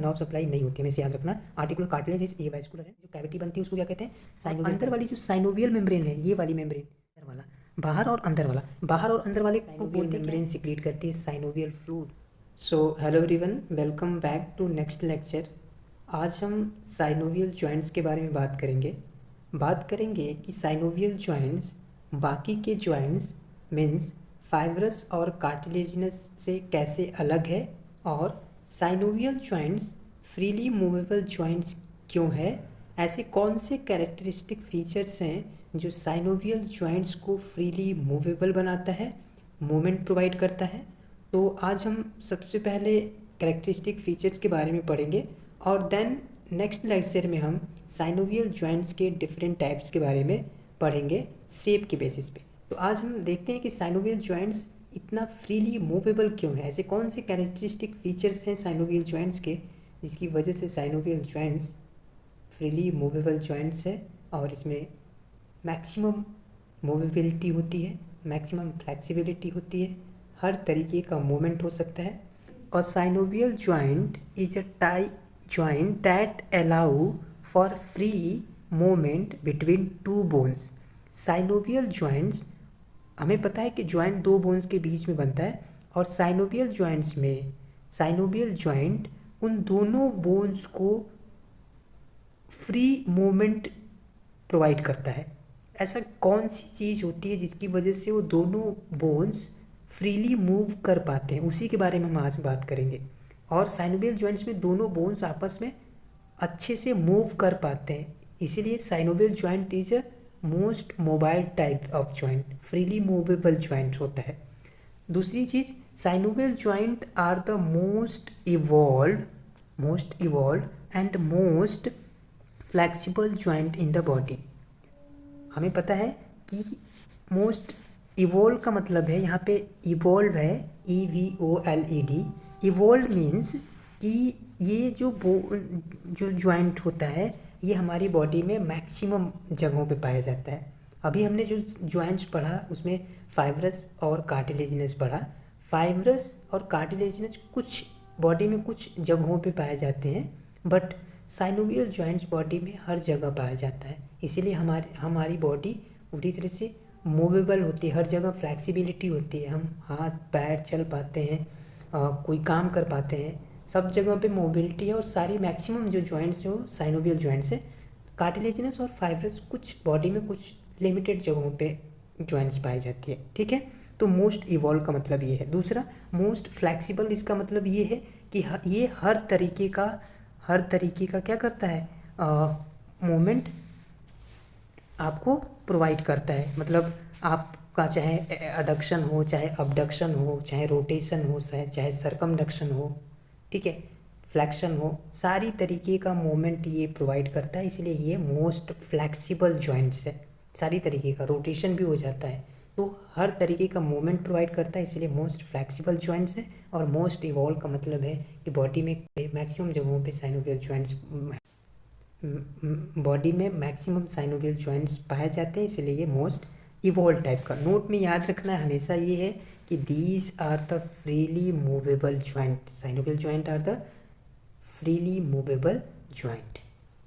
Nerve supply नहीं होती है, हमें याद रखना। आर्टिकुलर कार्टिलेज ये वैस्कुलर है, जो कैविटी बनती है उसको क्या कहते हैं, साइनोवियल। अंदर वाली जो साइनोवियल मेम्ब्रेन है, ये वाली मेम्ब्रेन, अंदर वाला, बाहर और अंदर वाला, बाहर और अंदर वाले को बोलते हैं मेम्ब्रेन सिक्रीट करती है synovial fluid. So hello everyone, welcome back to next lecture. आज हम साइनोवियल जॉइंट्स के बारे में बात करेंगे कि साइनोवियल जॉइंट्स बाकी के जॉइंट्स मीन्स फाइब्रस और कार्टिलेजिनस से कैसे अलग है, और synovial joints freely movable joints क्यों है, ऐसे कौन से कैरेक्टरिस्टिक फीचर्स हैं जो साइनोवियल जॉइंट्स को फ्रीली मूवेबल बनाता है, मूवमेंट प्रोवाइड करता है। तो आज हम सबसे पहले कैरेक्टरिस्टिक फीचर्स के बारे में पढ़ेंगे और देन नेक्स्ट लेक्चर में हम साइनोवियल जॉइंट्स के डिफरेंट टाइप्स के बारे में पढ़ेंगे शेप के बेसिस पे। तो आज हम देखते हैं कि साइनोवियल जॉइंट्स इतना फ्रीली मूवेबल क्यों है, ऐसे कौन से कैरेक्टरिस्टिक फीचर्स हैं साइनोवियल जॉइंट्स के जिसकी वजह से synovial joints freely movable joints है और इसमें मैक्सिमम मूवेबिलिटी होती है, मैक्सिमम फ्लेक्सिबिलिटी होती है, हर तरीके का मूवमेंट हो सकता है। और synovial joint is a type joint that allow for free movement between two bones. Synovial joints, हमें पता है कि जॉइंट दो बोन्स के बीच में बनता है, और साइनोवियल जॉइंट्स में साइनोवियल जॉइंट उन दोनों बोन्स को फ्री मूवमेंट प्रोवाइड करता है। ऐसा कौन सी चीज़ होती है जिसकी वजह से वो दोनों बोन्स फ्रीली मूव कर पाते हैं, उसी के बारे में हम आज बात करेंगे। और साइनोवियल जॉइंट्स में दोनों बोन्स आपस में अच्छे से मूव कर पाते हैं, इसीलिए synovial joint is a most mobile type of joint, freely movable joint होता है। दूसरी चीज़, synovial joint are the most evolve and most flexible joint in the body. हमें पता है कि मोस्ट इवॉल्व का मतलब है, यहाँ पे इवॉल्व है EVOLED। इवॉल्व मीन्स कि ये जो जॉइंट होता है ये हमारी बॉडी में मैक्सिमम जगहों पे पाया जाता है। अभी हमने जो जॉइंट्स पढ़ा उसमें फाइब्रस और कार्टिलेजिनस पढ़ा। फाइब्रस और कार्टिलेजिनस कुछ बॉडी में कुछ जगहों पे पाए जाते हैं, बट साइनोवियल जॉइंट्स बॉडी में हर जगह पाया जाता है, इसीलिए हमारी बॉडी पूरी तरह से मूवेबल होती है, हर जगह फ्लैक्सिबिलिटी होती है, हम हाथ पैर चल पाते हैं, कोई काम कर पाते हैं, सब जगह पे मोबिलिटी है। और सारी मैक्सिमम जो जॉइंट्स हैं वो साइनोवियल जॉइंट्स है। कार्टिलेजिनस और फाइब्रस कुछ बॉडी में कुछ लिमिटेड जगहों पे जॉइंट्स पाई जाती है, ठीक है। तो मोस्ट इवॉल्व का मतलब ये है। दूसरा, मोस्ट फ्लैक्सिबल, इसका मतलब ये है कि ये हर तरीके का क्या करता है, मूवमेंट आपको प्रोवाइड करता है। मतलब आपका चाहे एडक्शन हो, चाहे अबडक्शन हो, चाहे रोटेशन हो, चाहे सरकमडक्शन हो, ठीक है, फ्लैक्शन हो, सारी तरीके का मूवमेंट ये प्रोवाइड करता है, इसलिए ये मोस्ट फ्लैक्सिबल जॉइंट्स है। सारी तरीके का रोटेशन भी हो जाता है, तो हर तरीके का मूवमेंट प्रोवाइड करता है, इसलिए मोस्ट फ्लैक्सिबल जॉइंट्स है। और मोस्ट इवॉल्व का मतलब है कि बॉडी में मैक्सिमम जगहों पे साइनोवियल जॉइंट्स, बॉडी में मैक्सिमम साइनोवियल जॉइंट्स पाए जाते हैं, इसलिए ये मोस्ट इवॉल्व टाइप का। नोट में याद रखना हमेशा ये है कि these are the freely movable joint. Synovial joint are the freely movable joint,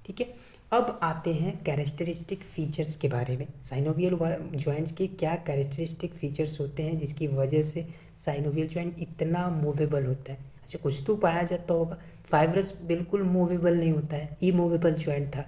ठीक है। अब आते हैं कैरेक्टरिस्टिक फीचर्स के बारे में। साइनोवियल जॉइंट्स के क्या कैरेक्टरिस्टिक फीचर्स होते हैं जिसकी वजह से साइनोवियल जॉइंट इतना मूवेबल होता है। अच्छा, कुछ तो पाया जाता होगा। फाइब्रस बिल्कुल मूवेबल नहीं होता है, इमूवेबल जॉइंट था।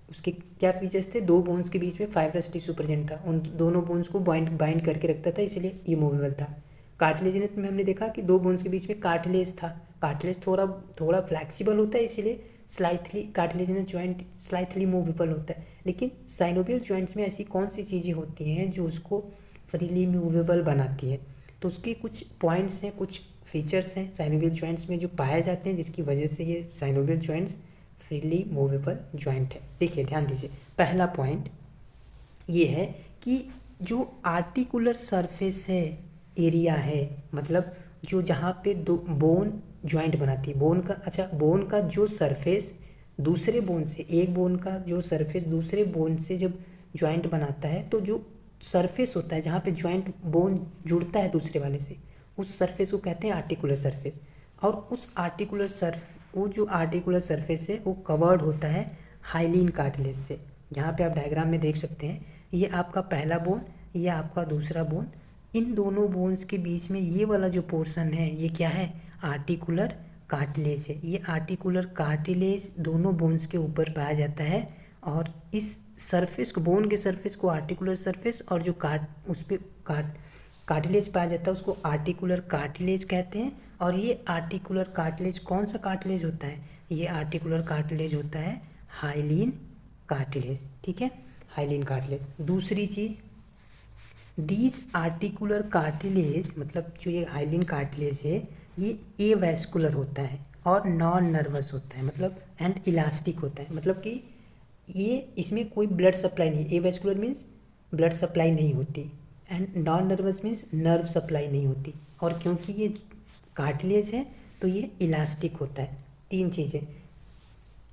उसके क्या फीचर्स थे, दो बोन्स के बीच में फाइब्रस टिश्यू प्रेजेंट था, उन दोनों बोन्स को बाइंड करके रखता था, इसलिए इमूवेबल था। कार्टिलेजिनस में हमने देखा कि दो बोन्स के बीच में कार्टिलेज था, कार्टिलेज थोड़ा फ्लैक्सिबल होता है, इसलिए slightly cartilaginous joint slightly movable होता है। लेकिन साइनोवियल जॉइंट्स में ऐसी कौन सी चीज़ें होती हैं जो उसको फ्रीली मूवेबल बनाती है, तो उसके कुछ पॉइंट्स हैं, कुछ फीचर्स हैं साइनोवियल जॉइंट्स में जो पाए जाते हैं जिसकी वजह से ये synovial joints freely movable joint है। देखिए, ध्यान दीजिए, पहला पॉइंट ये है कि जो आर्टिकुलर सरफेस है, एरिया है, मतलब जो जहाँ पे दो बोन जॉइंट बनाती है, बोन का जो सरफेस दूसरे बोन से, एक बोन का जो सरफेस दूसरे बोन से जब जॉइंट बनाता है, तो जो सरफेस होता है जहाँ पे जॉइंट बोन जुड़ता है दूसरे वाले से, उस सरफेस को कहते हैं आर्टिकुलर सरफेस। और उस वो जो आर्टिकुलर सरफेस है वो कवर्ड होता है हाइलिन कार्टिलेज से। यहाँ पे आप डायग्राम में देख सकते हैं, ये आपका पहला बोन, ये आपका दूसरा बोन। इन दोनों बोन्स के बीच में ये वाला जो पोर्शन है ये क्या है, आर्टिकुलर कार्टिलेज है। ये आर्टिकुलर कार्टिलेज दोनों बोन्स के ऊपर पाया जाता है और इस सरफेस को, बोन के सरफेस को आर्टिकुलर सरफेस, और जो उस पर कार्टिलेज पाया जाता है उसको आर्टिकुलर कार्टिलेज कहते हैं। और ये आर्टिकुलर कार्टिलेज कौन सा कार्टिलेज होता है, ये आर्टिकुलर कार्टिलेज होता है हाइलिन कार्टिलेज। ठीक है, हाइलिन कार्टिलेज। दूसरी चीज़, दीज आर्टिकुलर कार्टिलेज, मतलब जो ये हाइलिन कार्टिलेज है ये एवैस्कुलर होता है और नॉन नर्वस होता है, मतलब एंड इलास्टिक होता है। मतलब कि ये इसमें कोई ब्लड सप्लाई नहीं, एवैस्कुलर मीन्स ब्लड सप्लाई नहीं होती, and non nervous means nerve supply नहीं होती। और क्योंकि ये कार्टिलेज है तो ये इलास्टिक होता है। तीन चीज़ें,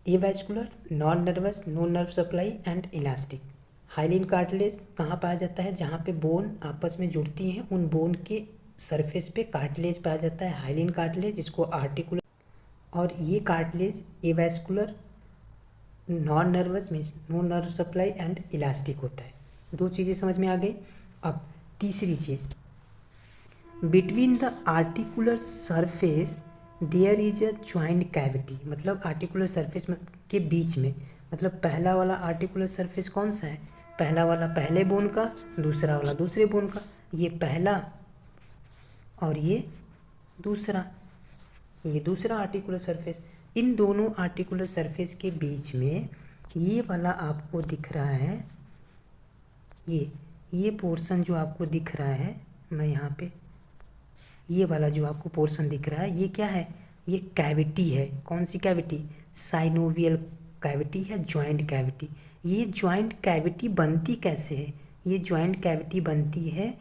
avascular, non nervous, no nerve supply and elastic. Hyaline cartilage कहाँ पाया जाता है, जहाँ पे बोन आपस में जुड़ती हैं उन बोन के सरफेस पे कार्टिलेज पाया जाता है, हाइलिन कार्टिलेज, जिसको आर्टिकुलर। और ये cartilage avascular, non nervous means no nerve supply and elastic होता है। दो चीज़ें समझ में आ गई। अब तीसरी चीज़, between the articular surface there is a joint cavity. मतलब आर्टिकुलर सरफेस के बीच में, मतलब पहला वाला आर्टिकुलर सरफेस कौन सा है, पहला वाला पहले बोन का, दूसरा वाला दूसरे बोन का। ये पहला और ये दूसरा आर्टिकुलर सरफेस। इन दोनों आर्टिकुलर सरफेस के बीच में ये वाला आपको दिख रहा है, ये पोर्शन जो आपको दिख रहा है, मैं यहाँ पे ये वाला जो आपको पोर्शन दिख रहा है ये क्या है, ये कैविटी है। कौन सी कैविटी, साइनोवियल कैविटी है, जॉइंट कैविटी। ये जॉइंट कैविटी बनती कैसे है, ये जॉइंट कैविटी बनती है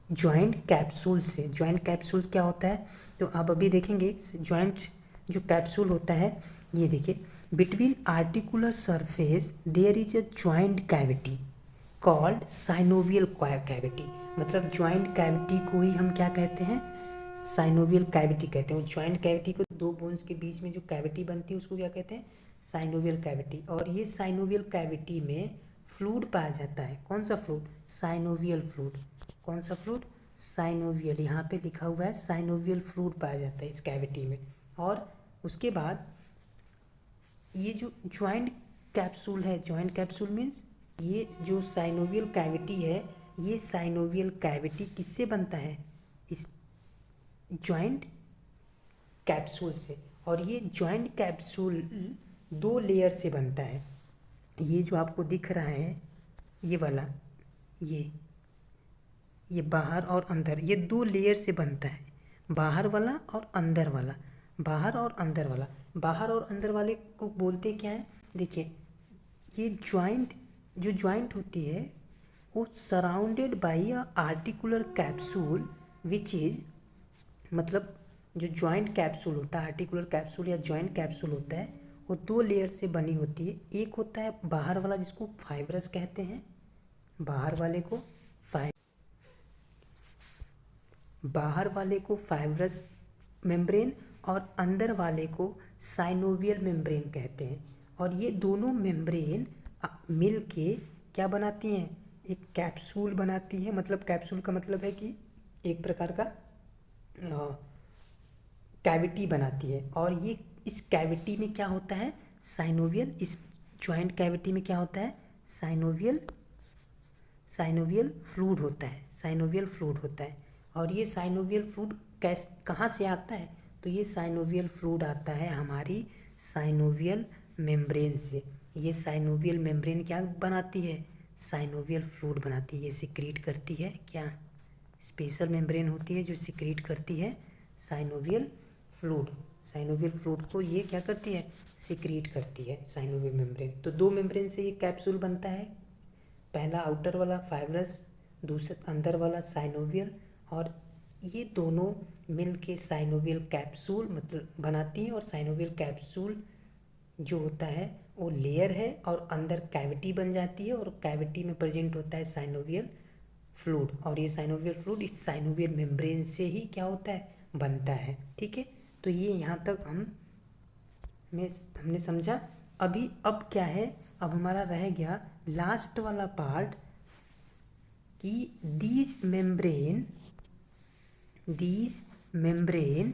जॉइंट कैप्सूल से। जॉइंट कैप्सूल क्या होता है तो आप अभी देखेंगे। जॉइंट जो कैप्सूल होता है, ये देखिए, between articular surface there is a joint cavity called synovial cavity. मतलब जॉइंट कैविटी को ही हम क्या कहते हैं, साइनोवियल कैविटी कहते हैं। जॉइंट कैविटी को, दो बोन्स के बीच में जो कैविटी बनती है उसको क्या कहते हैं, साइनोवियल कैविटी। और ये साइनोवियल कैविटी में फ्लूइड पाया जाता है। कौन सा फ्लूइड, साइनोवियल फ्लूइड। कौन सा फ्लूइड, साइनोवियल, यहाँ पे लिखा हुआ है साइनोवियल फ्लूइड पाया जाता है इस कैविटी में। और उसके बाद ये जो जॉइंट कैप्सूल है, जॉइंट कैप्सूल मीन्स ये जो साइनोवियल कैविटी है, ये साइनोवियल कैविटी किससे बनता है, इस जॉइंट कैप्सूल से। और ये जॉइंट कैप्सूल दो लेयर से बनता है। ये जो आपको दिख रहा है ये वाला, ये बाहर और अंदर, ये दो लेयर से बनता है, बाहर वाला और अंदर वाला, बाहर और अंदर वाला। बाहर और अंदर वाले को बोलते क्या है, देखिए, ये जो जॉइंट होती है वो surrounded by a articular capsule which is, मतलब जो जॉइंट कैप्सूल होता है, आर्टिकुलर कैप्सूल या जॉइंट कैप्सूल होता है, वो दो लेयर से बनी होती है। एक होता है बाहर वाला जिसको फाइब्रस कहते हैं, बाहर वाले को फाइब्रस मेम्ब्रेन, और अंदर वाले को साइनोवियल मेम्ब्रेन कहते हैं। और ये दोनों मेम्ब्रेन मिल के क्या बनाती हैं, एक कैप्सूल बनाती है। मतलब कैप्सूल का मतलब है कि एक प्रकार का कैविटी बनाती है। और ये इस कैविटी में क्या होता है, साइनोवियल, इस जॉइंट कैविटी में क्या होता है, साइनोवियल फ्लूइड होता है, साइनोवियल फ्लूइड होता है। और ये साइनोवियल फ्लूइड कहाँ से आता है, तो ये साइनोवियल फ्लूइड आता है हमारी साइनोवियल मेम्ब्रेन से। ये साइनोवियल मेम्ब्रेन क्या बनाती है, साइनोवियल फ्लूइड बनाती है। ये सिक्रीट करती है क्या, स्पेशल मेम्ब्रेन होती है जो सिक्रीट करती है साइनोवियल फ्लूइड। साइनोवियल फ्लूइड को ये क्या करती है, सिक्रीट करती है साइनोवियल मेम्ब्रेन। तो दो मेम्ब्रेन से ये कैप्सूल बनता है, पहला आउटर वाला फाइब्रस, दूसरा अंदर वाला साइनोवियल। और ये दोनों मिल के साइनोवियल कैप्सूल मतलब बनाती हैं। और साइनोवियल कैप्सूल जो होता है वो लेयर है और अंदर कैविटी बन जाती है, और कैविटी में प्रेजेंट होता है साइनोवियल फ्लूइड। और ये साइनोवियल फ्लूइड इस साइनोवियल मेम्ब्रेन से ही क्या होता है, बनता है। ठीक है, तो ये यहाँ तक हमने समझा। अब क्या है, अब हमारा रह गया लास्ट वाला पार्ट कि these membrane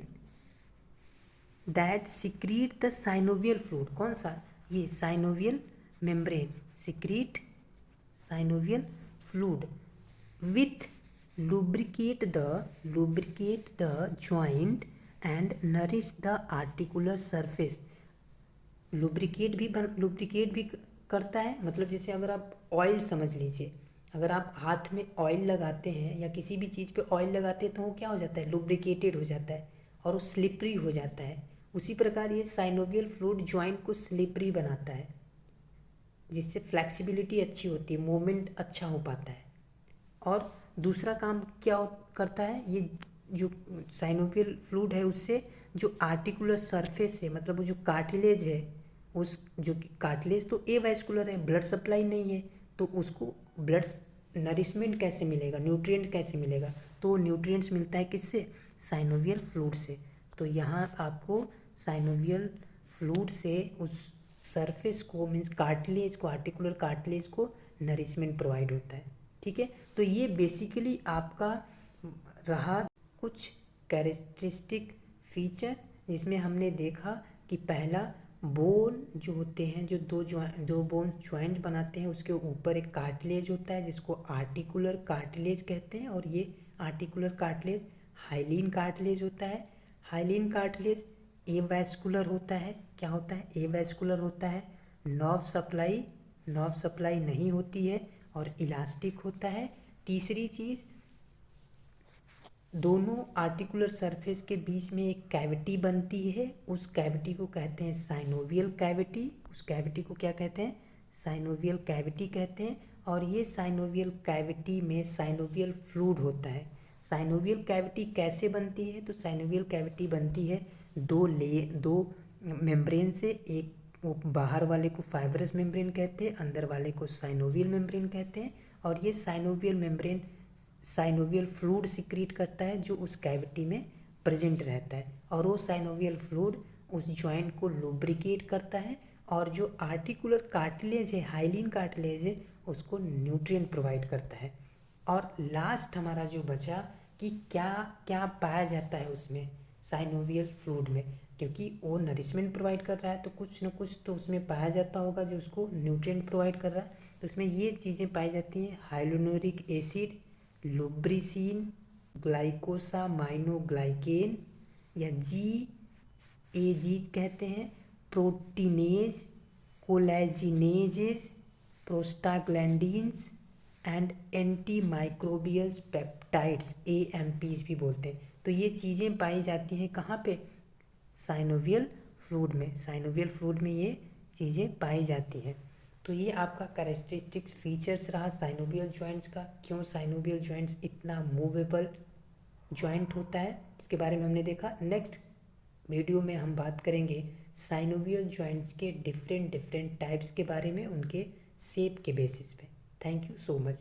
that secrete the synovial fluid, कौन सा, ये synovial membrane secrete synovial fluid with lubricate the joint and nourish the articular surface। Lubricate भी करता है, मतलब जैसे अगर आप ऑयल समझ लीजिए, अगर आप हाथ में ऑयल लगाते हैं या किसी भी चीज़ पे ऑयल लगाते हैं तो वो क्या हो जाता है, लुब्रिकेटेड हो जाता है और वो स्लिपरी हो जाता है। उसी प्रकार ये साइनोवियल फ्लूइड जॉइंट को स्लिपरी बनाता है, जिससे फ्लेक्सिबिलिटी अच्छी होती है, मूवमेंट अच्छा हो पाता है। और दूसरा काम क्या करता है, ये जो साइनोवियल फ्लूइड है उससे जो आर्टिकुलर सरफेस है, मतलब वो जो कार्टिलेज है, उस जो कार्टिलेज तो ए वैस्कुलर है, ब्लड सप्लाई नहीं है, तो उसको ब्लड नरिशमेंट कैसे मिलेगा, न्यूट्रिएंट कैसे मिलेगा, तो न्यूट्रिएंट्स मिलता है किससे, साइनोवियल फ्लूइड से। तो यहाँ आपको साइनोवियल फ्लूइड से उस सरफेस को, मीन्स कार्टिलेज को, आर्टिकुलर कार्टिलेज को नरिशमेंट प्रोवाइड होता है। ठीक है, तो ये बेसिकली आपका रहा कुछ कैरेक्टरिस्टिक फीचर्स, जिसमें हमने देखा कि पहला बोन जो होते हैं, जो दो बोन ज्वाइंट बनाते हैं, उसके ऊपर एक कार्टिलेज होता है जिसको आर्टिकुलर कार्टिलेज कहते हैं, और ये आर्टिकुलर कार्टिलेज हाइलिन कार्टिलेज होता है। हाइलिन कार्टिलेज एवैस्कुलर होता है, क्या होता है, एवैस्कुलर होता है। नर्व सप्लाई नहीं होती है और इलास्टिक होता है। तीसरी चीज़, दोनों आर्टिकुलर सरफेस के बीच में एक कैविटी बनती है, उस कैविटी को कहते हैं साइनोवियल कैविटी। उस कैविटी को क्या कहते हैं, साइनोवियल कैविटी कहते हैं। और ये साइनोवियल कैविटी में साइनोवियल फ्लूइड होता है। साइनोवियल कैविटी कैसे बनती है, तो साइनोवियल कैविटी बनती है दो मेम्ब्रेन से। एक वो बाहर वाले को फाइब्रस मेम्ब्रेन कहते हैं, अंदर वाले को साइनोवियल मेम्ब्रेन कहते हैं। और ये synovial membrane synovial fluid secrete करता है जो उस कैविटी में प्रेजेंट रहता है, और वो साइनोवियल फ्लूइड उस जॉइंट को लुब्रिकेट करता है, और जो आर्टिकुलर कार्टिलेज है, हाइलिन कार्टिलेज है, उसको न्यूट्रिएंट प्रोवाइड करता है। और लास्ट हमारा जो बचा कि क्या क्या पाया जाता है उसमें साइनोवियल फ्लूइड में, क्योंकि वो नरिशमेंट प्रोवाइड कर रहा है तो कुछ न कुछ तो उसमें पाया जाता होगा जो उसको न्यूट्रिएंट प्रोवाइड कर रहा है। तो उसमें ये चीज़ें पाई जाती हैं, हाइलोनोरिक एसिड, लुब्रिसिन, ग्लाइकोसामाइनोग्लाइकेन या GAG कहते हैं, proteinase, collagenases, prostaglandins and antimicrobial peptides, AMPs भी बोलते हैं। तो ये चीज़ें पाई जाती हैं कहाँ पे, साइनोवियल फ्लूइड में। साइनोवियल फ्लूइड में ये चीज़ें पाई जाती हैं। तो ये आपका कैरेक्टरिस्टिक्स फीचर्स रहा साइनोवियल जॉइंट्स का, क्यों साइनोवियल जॉइंट्स इतना मूवेबल जॉइंट होता है, इसके बारे में हमने देखा। नेक्स्ट वीडियो में हम बात करेंगे साइनोवियल जॉइंट्स के डिफरेंट टाइप्स के बारे में, उनके शेप के बेसिस पे। Thank you so much.